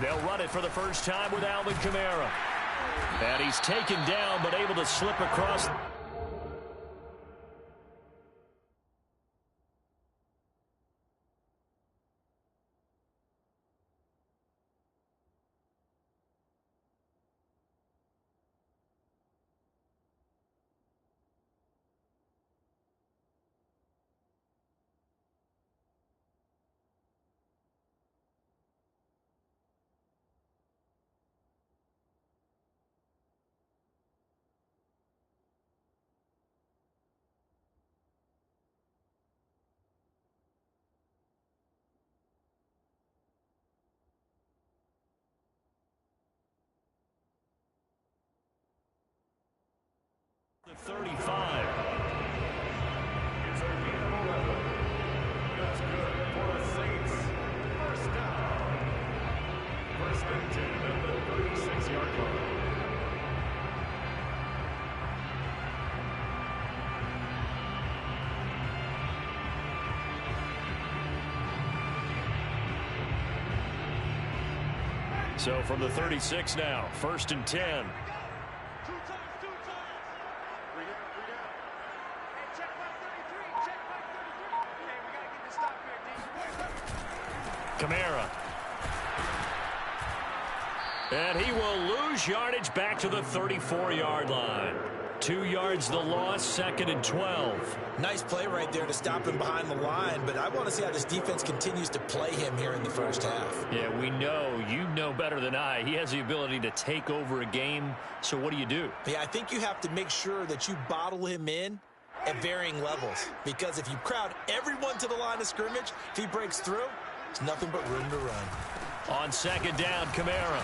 They'll run it for the first time with Alvin Kamara. And he's taken down but able to slip across. The 35. That's good for the Saints. First down. First and 10 at the 36-yard line. So from the 36 now, first and 10. Kamara. And he will lose yardage back to the 34-yard line. 2 yards the loss, second and 12. Nice play right there to stop him behind the line, but I want to see how this defense continues to play him here in the first half. Yeah, we know, you know better than I, he has the ability to take over a game, so what do? Yeah, I think you have to make sure that you bottle him in at varying levels, because if you crowd everyone to the line of scrimmage, if he breaks through, there's nothing but room to run. On second down, Kamara.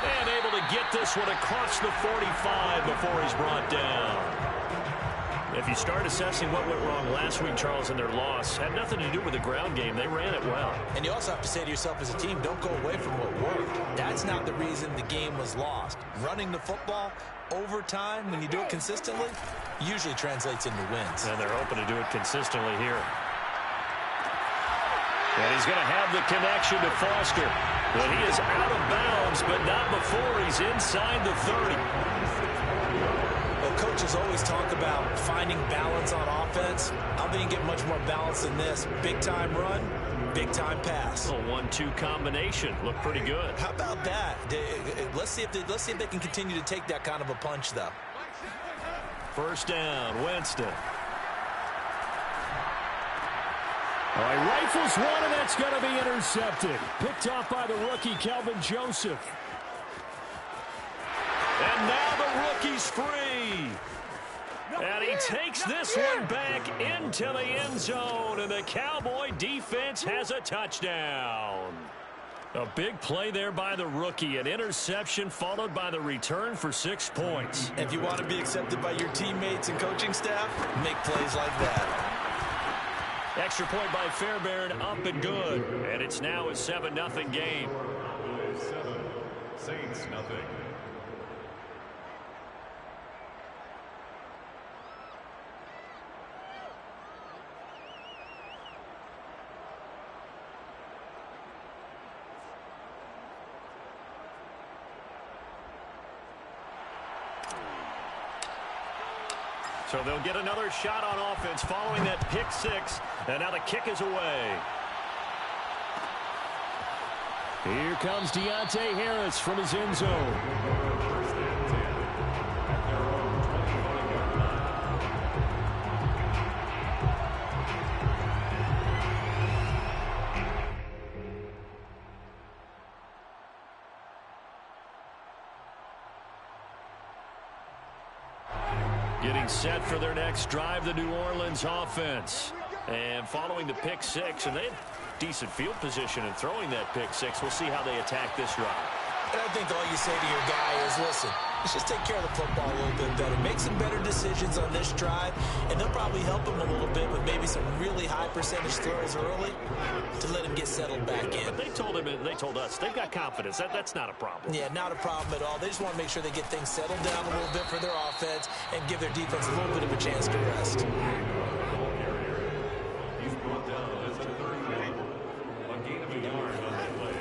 And able to get this one across the 45 before he's brought down. If you start assessing what went wrong last week, Charles, in their loss, had nothing to do with the ground game. They ran it well. And you also have to say to yourself as a team, don't go away from what worked. That's not the reason the game was lost. Running the football over time, when you do it consistently, usually translates into wins. And they're hoping to do it consistently here. And he's going to have the connection to Foster. But he is out of bounds, but not before he's inside the 30. Well, coaches always talk about finding balance on offense. I don't think you get much more balance than this. Big-time run, big-time pass. A 1-2 combination. Looked pretty good. How about that? Let's see if they can continue to take that kind of a punch, though. First down, Winston. All right, rifles one, and that's going to be intercepted. Picked off by the rookie, Kelvin Joseph. And now the rookie's free. And he takes this one back into the end zone, and the Cowboy defense has a touchdown. A big play there by the rookie. An interception followed by the return for 6 points. If you want to be accepted by your teammates and coaching staff, make plays like that. Extra point by Fairbairn, up and good. And it's now a 7-0 game. 7, Saints nothing. So they'll get another shot on offense following that pick six. And now the kick is away. Here comes Deontay Harris from his end zone. First and 10 at their own 25-yard line. Getting set for their next drive, the New Orleans offense. And following the pick six, and they had decent field position in throwing that pick six. We'll see how they attack this drive. And I think all you say to your guy is, listen, let's just take care of the football a little bit better. Make some better decisions on this drive, and they'll probably help him a little bit with maybe some really high percentage throws early to let him get settled back in. But they told him, and they told us, they've got confidence. That's not a problem. Yeah, not a problem at all. They just want to make sure they get things settled down a little bit for their offense and give their defense a little bit of a chance to rest. He's brought down at the 38. A gain of a yard on that play.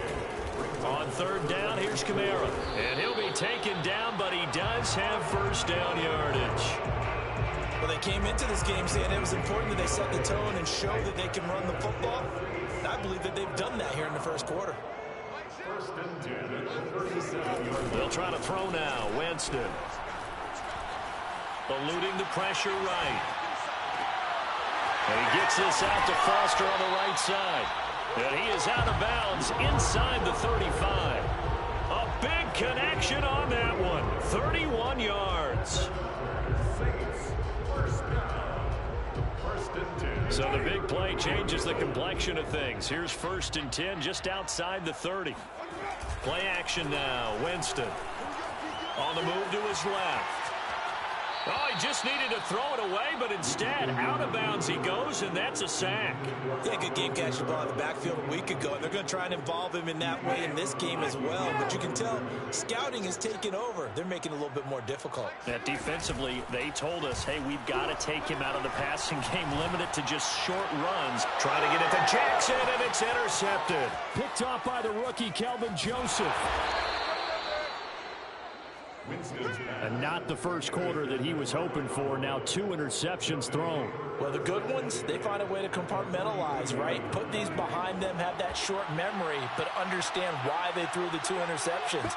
third down. Here's Kamara. And he'll be taken down, but he does have first down yardage. Well, they came into this game saying it was important that they set the tone and show that they can run the football. I believe that they've done that here in the first quarter. First and 10 at the 37-yard. They'll try to throw now. Winston. Eluding the pressure right. And he gets this out to Foster on the right side. And he is out of bounds inside the 35. A big connection on that one. 31 yards. Saints, first down. First and 10. So the big play changes the complexion of things. Here's first and 10 just outside the 30. Play action now. Winston on the move to his left. Oh, he just needed to throw it away, but instead, out of bounds he goes, and that's a sack. Yeah, good game catching the ball in the backfield a week ago, and they're going to try and involve him in that way in this game as well. But you can tell scouting is taking over. They're making it a little bit more difficult. That defensively, they told us, hey, we've got to take him out of the passing game, limit it to just short runs. Trying to get it to Jackson, and it's intercepted. Picked off by the rookie, Kelvin Joseph. And not the first quarter that he was hoping for. Now 2 interceptions thrown. Well, the good ones, they find a way to compartmentalize, right? Put these behind them, have that short memory, but understand why they threw the 2 interceptions.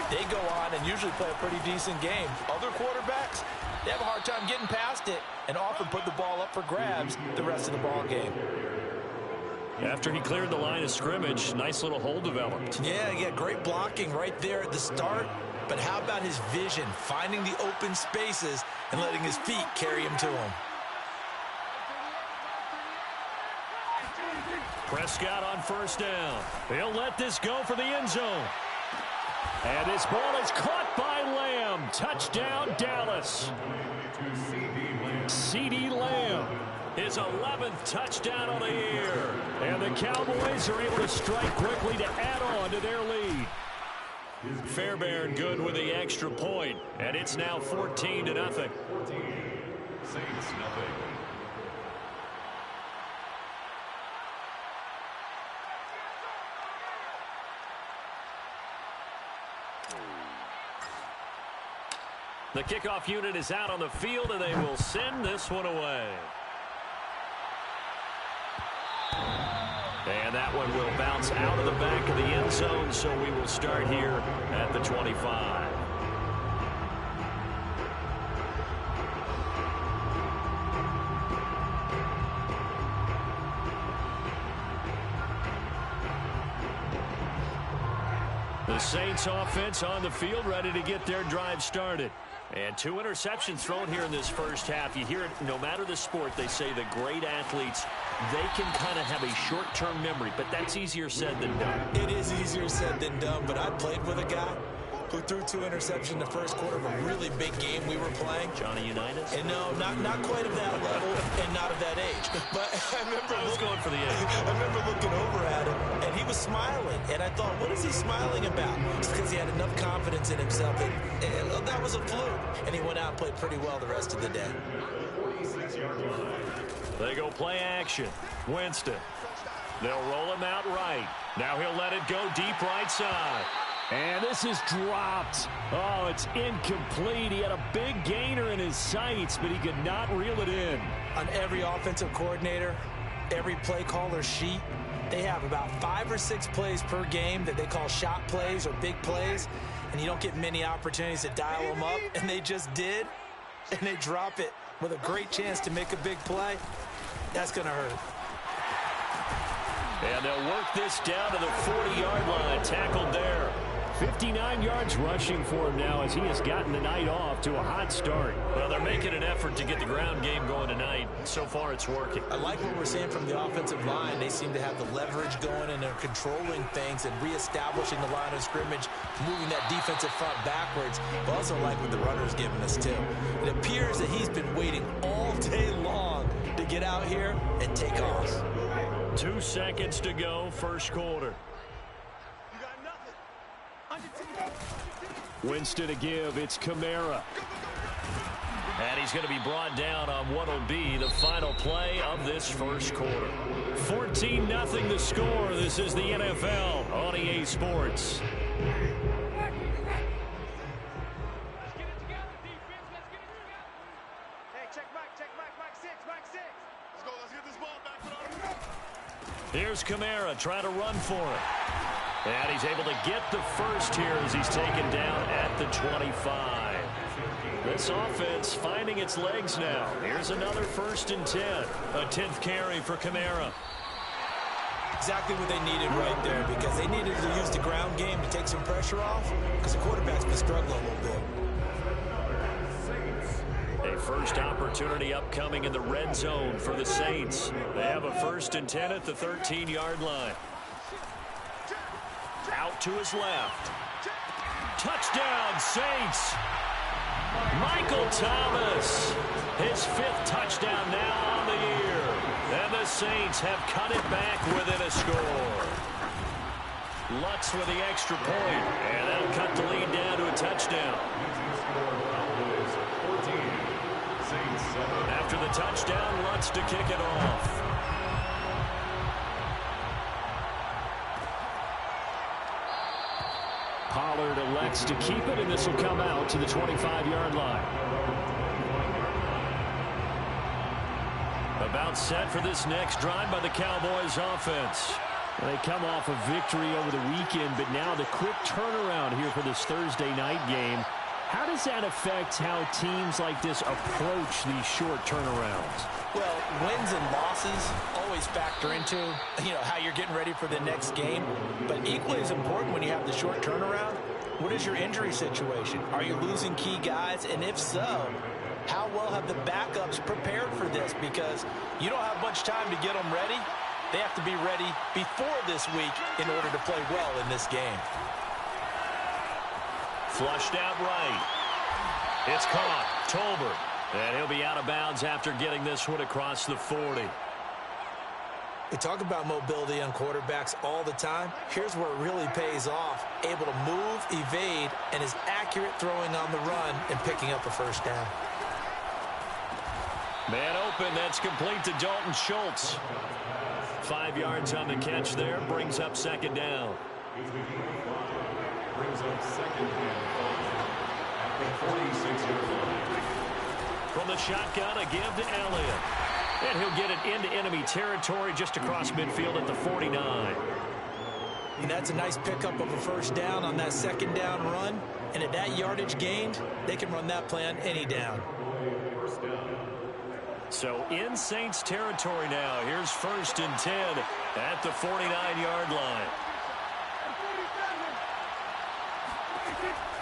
They go on and usually play a pretty decent game. Other quarterbacks, they have a hard time getting past it and often put the ball up for grabs the rest of the ball game. After he cleared the line of scrimmage, nice little hole developed. Yeah, great blocking right there at the start. But how about his vision, finding the open spaces and letting his feet carry him to him? Prescott on first down. He'll let this go for the end zone. And this ball is caught by Lamb. Touchdown, Dallas. CeeDee Lamb. His 11th touchdown on the year. And the Cowboys are able to strike quickly to add on to their lead. Fairbairn good with the extra point, and it's now 14-0. Saints nothing. The kickoff unit is out on the field, and they will send this one away. And that one will bounce out of the back of the end zone, so we will start here at the 25. The Saints offense on the field, ready to get their drive started. And 2 interceptions thrown here in this first half. You hear it, no matter the sport, they say the great athletes, they can kind of have a short-term memory, but that's easier said than done. It is easier said than done, but I played with a guy who threw 2 interceptions in the first quarter of a really big game we were playing. Johnny Unitas? And no, not quite of that level and not of that age. But I remember going for the age. I remember looking over at him, and he was smiling. And I thought, what is he smiling about? It's because he had enough confidence in himself that that was a fluke. And he went out and played pretty well the rest of the day. They go play action. Winston. They'll roll him out right. Now he'll let it go deep right side. And this is dropped. Oh, it's incomplete. He had a big gainer in his sights, but he could not reel it in. On every offensive coordinator, every play caller sheet, they have about 5 or 6 plays per game that they call shot plays or big plays, and you don't get many opportunities to dial them up, and they just did, and they drop it with a great chance to make a big play. That's going to hurt. And they'll work this down to the 40-yard line. Tackled there. 59 yards rushing for him now as he has gotten the night off to a hot start. Well, they're making an effort to get the ground game going tonight. So far, it's working. I like what we're seeing from the offensive line. They seem to have the leverage going, and they're controlling things and reestablishing the line of scrimmage, moving that defensive front backwards. But also like what the runner's giving us, too. It appears that he's been waiting all day long to get out here and take off. 2 seconds to go, first quarter. Winston to give. It's Kamara. And he's going to be brought down on what will be the final play of this first quarter. 14-0 the score. This is the NFL on EA Sports. Here's Kamara trying to run for it. And he's able to get the first here as he's taken down at the 25. This offense finding its legs now. Here's another 1st and 10. A 10th carry for Kamara. Exactly what they needed right there, because they needed to use the ground game to take some pressure off, because the quarterback's been struggling a little bit. A first opportunity upcoming in the red zone for the Saints. They have a 1st and 10 at the 13-yard line. Out to his left. Touchdown, Saints. Michael Thomas. His 5th touchdown now on the year. And the Saints have cut it back within a score. Lutz with the extra point. And that'll cut the lead down to a touchdown. After the touchdown, Lutz to kick it off. Pollard elects to keep it, and this will come out to the 25-yard line. About set for this next drive by the Cowboys offense. They come off a victory over the weekend, but now the quick turnaround here for this Thursday night game. How does that affect how teams like this approach these short turnarounds? Well, wins and losses always factor into, how you're getting ready for the next game. But equally as important when you have the short turnaround, what is your injury situation? Are you losing key guys? And if so, how well have the backups prepared for this? Because you don't have much time to get them ready. They have to be ready before this week in order to play well in this game. Flushed out right. It's caught. Tolbert. And he'll be out of bounds after getting this one across the 40. We talk about mobility on quarterbacks all the time. Here's where it really pays off. Able to move, evade, and is accurate throwing on the run and picking up a first down. Man open. That's complete to Dalton Schultz. 5 yards on the catch there. Brings up 2nd down. Brings up 2nd and 5 at the 46-yard line. From the shotgun, a give to Elliott. And he'll get it into enemy territory just across midfield at the 49. And that's a nice pickup of a first down on that 2nd down run. And at that yardage gained, they can run that play on any down. So in Saints territory now. Here's 1st and 10 at the 49-yard line.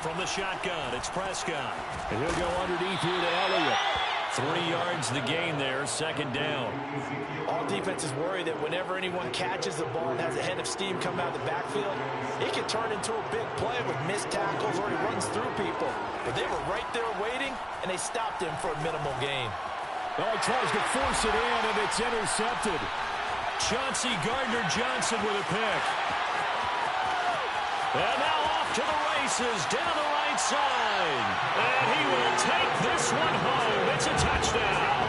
From the shotgun, it's Prescott. And he'll go underneath here to Elliott. 3 yards the gain there, 2nd down. All defenses worry that whenever anyone catches the ball and has a head of steam come out of the backfield, it can turn into a big play with missed tackles or he runs through people. But they were right there waiting, and they stopped him for a minimal gain. Oh, he tries to force it in, and it's intercepted. Chauncey Gardner-Johnson with a pick. And now off to the races, down the right side. And he will take this one home. It's a touchdown.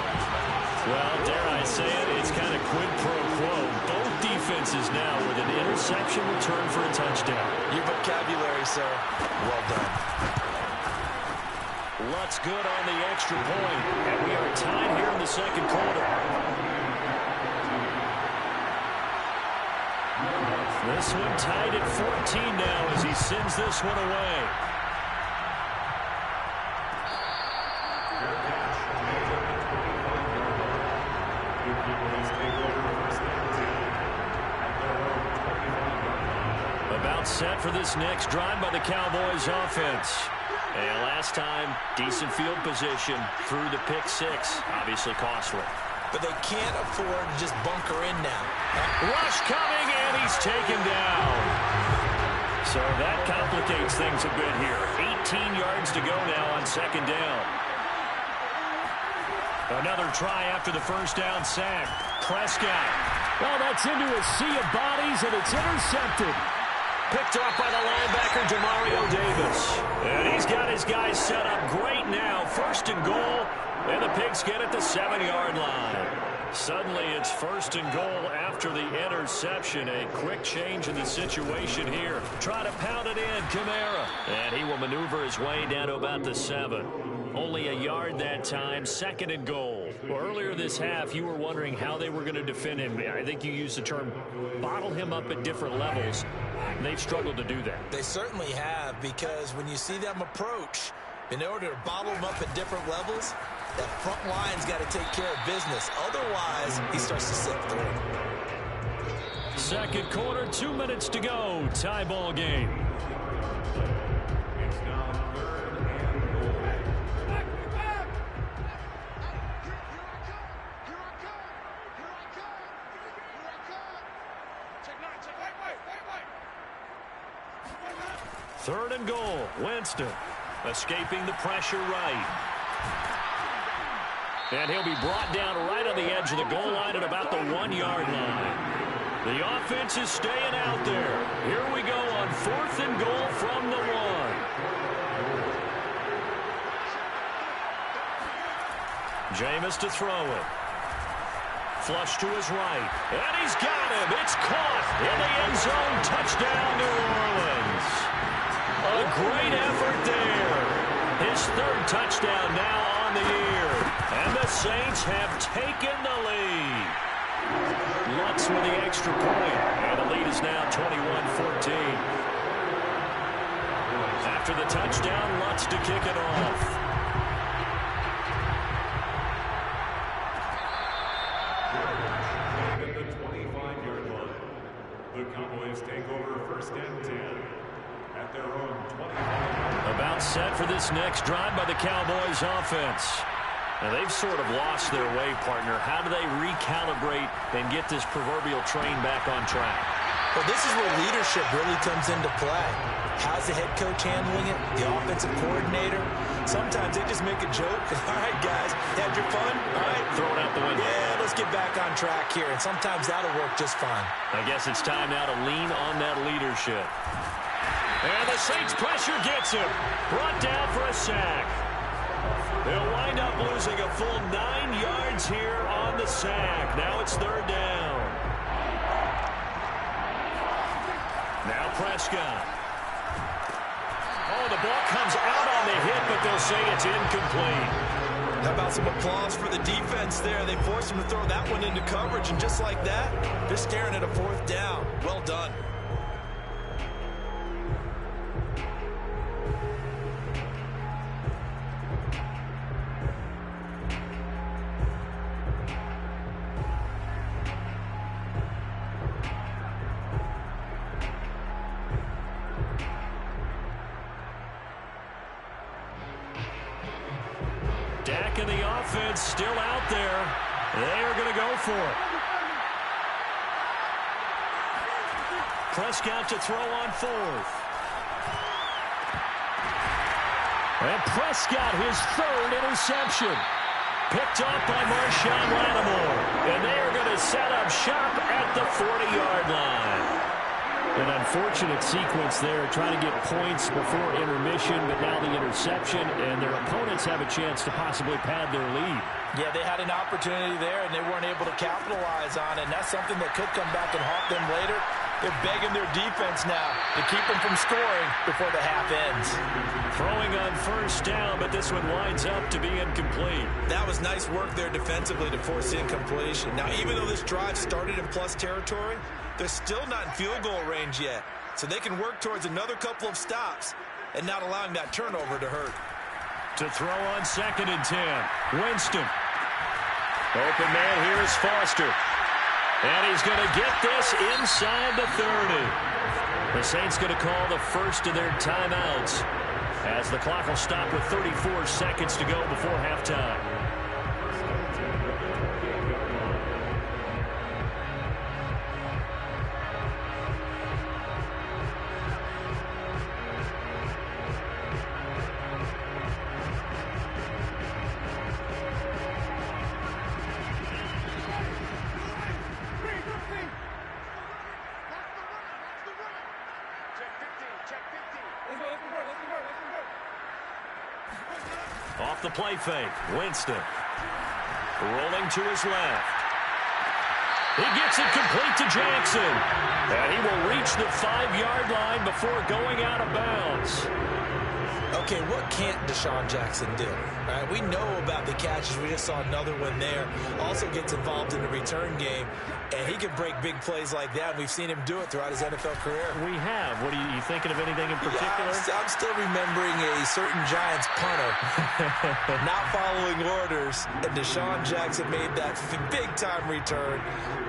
Well, dare I say it, it's kind of quid pro quo. Both defenses now with an interception return for a touchdown. Your vocabulary, sir. Well done. Lutz good on the extra point. And we are tied here in the 2nd quarter. This one tied at 14 now as he sends this one away. About set for this next drive by the Cowboys offense. And last time, decent field position through the pick 6. Obviously costly. But they can't afford to just bunker in now. Rush coming, and he's taken down. So that complicates things a bit here. 18 yards to go now on 2nd down. Another try after the first down sack. Prescott. Well, that's into a sea of bodies, and it's intercepted. Picked off by the linebacker, Demario Davis. And he's got his guys set up great now. 1st and goal. And the Pigs get at the 7-yard line. Suddenly it's 1st and goal after the interception. A quick change in the situation here. Try to pound it in, Kamara. And he will maneuver his way down to about the 7. Only a yard that time, 2nd and goal. Well, earlier this half, you were wondering how they were going to defend him. I think you used the term bottle him up at different levels. They've struggled to do that. They certainly have, because when you see them approach, in order to bottle them up at different levels, that front line's got to take care of business. Otherwise, he starts to slip through. 2nd quarter, 2 minutes to go. Tie ball game. It's now 3rd and goal. Third and goal. Winston escaping the pressure right. And he'll be brought down right on the edge of the goal line at about the 1-yard line. The offense is staying out there. Here we go on 4th and goal from the 1. Jameis to throw it. Flush to his right. And he's got him. It's caught in the end zone. Touchdown, New Orleans. A great effort there. His 3rd touchdown now on the year. And the Saints have taken the lead. Lutz with the extra point. And the lead is now 21-14. After the touchdown, Lutz to kick it off. At the 25-yard line, the Cowboys take over 1st and 10 at their own 25. About set for this next drive by the Cowboys offense. Now they've sort of lost their way, partner. How do they recalibrate and get this proverbial train back on track? Well, this is where leadership really comes into play. How's the head coach handling it? The offensive coordinator? Sometimes they just make a joke. All right, guys, had your fun? All right. Throw it out the window. Yeah, let's get back on track here. And sometimes that'll work just fine. I guess it's time now to lean on that leadership. And the Saints pressure gets him. Brought down for a sack. They'll wind up losing a full 9 yards here on the sack. Now it's 3rd down. Now Prescott. Oh, the ball comes out on the hit, but they'll say it's incomplete. How about some applause for the defense there? They forced him to throw that one into coverage, and just like that, they're staring at a 4th down. Well done. Dak and the offense still out there. They are going to go for it. Prescott to throw on 4th. And Prescott, his 3rd interception. Picked off by Marshawn Lattimore. And they are going to set up shop at the 40-yard line. An unfortunate sequence there, trying to get points before intermission, but now the interception, and their opponents have a chance to possibly pad their lead. Yeah, they had an opportunity there, and they weren't able to capitalize on it, and that's something that could come back and haunt them later. They're begging their defense now to keep them from scoring before the half ends. Throwing on 1st down, but this one winds up to be incomplete. That was nice work there defensively to force incompletion. Now, even though this drive started in plus territory, they're still not in field goal range yet. So they can work towards another couple of stops and not allowing that turnover to hurt. To throw on 2nd and 10. Winston. Open man here is Foster. And he's going to get this inside the 30. The Saints going to call the first of their timeouts as the clock will stop with 34 seconds to go before halftime. Off the play fake, Winston. Rolling to his left. He gets it complete to Jackson. And he will reach the 5-yard line before going out of bounds. Okay, what can't Deshaun Jackson do? Right? We know about the catches. We just saw another one there. Also gets involved in the return game, and he can break big plays like that. We've seen him do it throughout his NFL career. We have. What are you thinking of anything in particular? Yeah, I'm still remembering a certain Giants punter not following orders, and Deshaun Jackson made that big-time return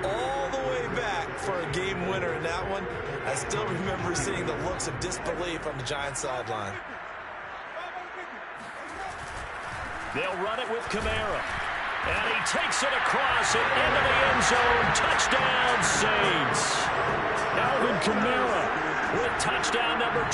all the way back for a game winner in that one. I still remember seeing the looks of disbelief on the Giants sideline. They'll run it with Kamara. And he takes it across and into the end zone. Touchdown, Saints. Alvin Kamara with touchdown number 20.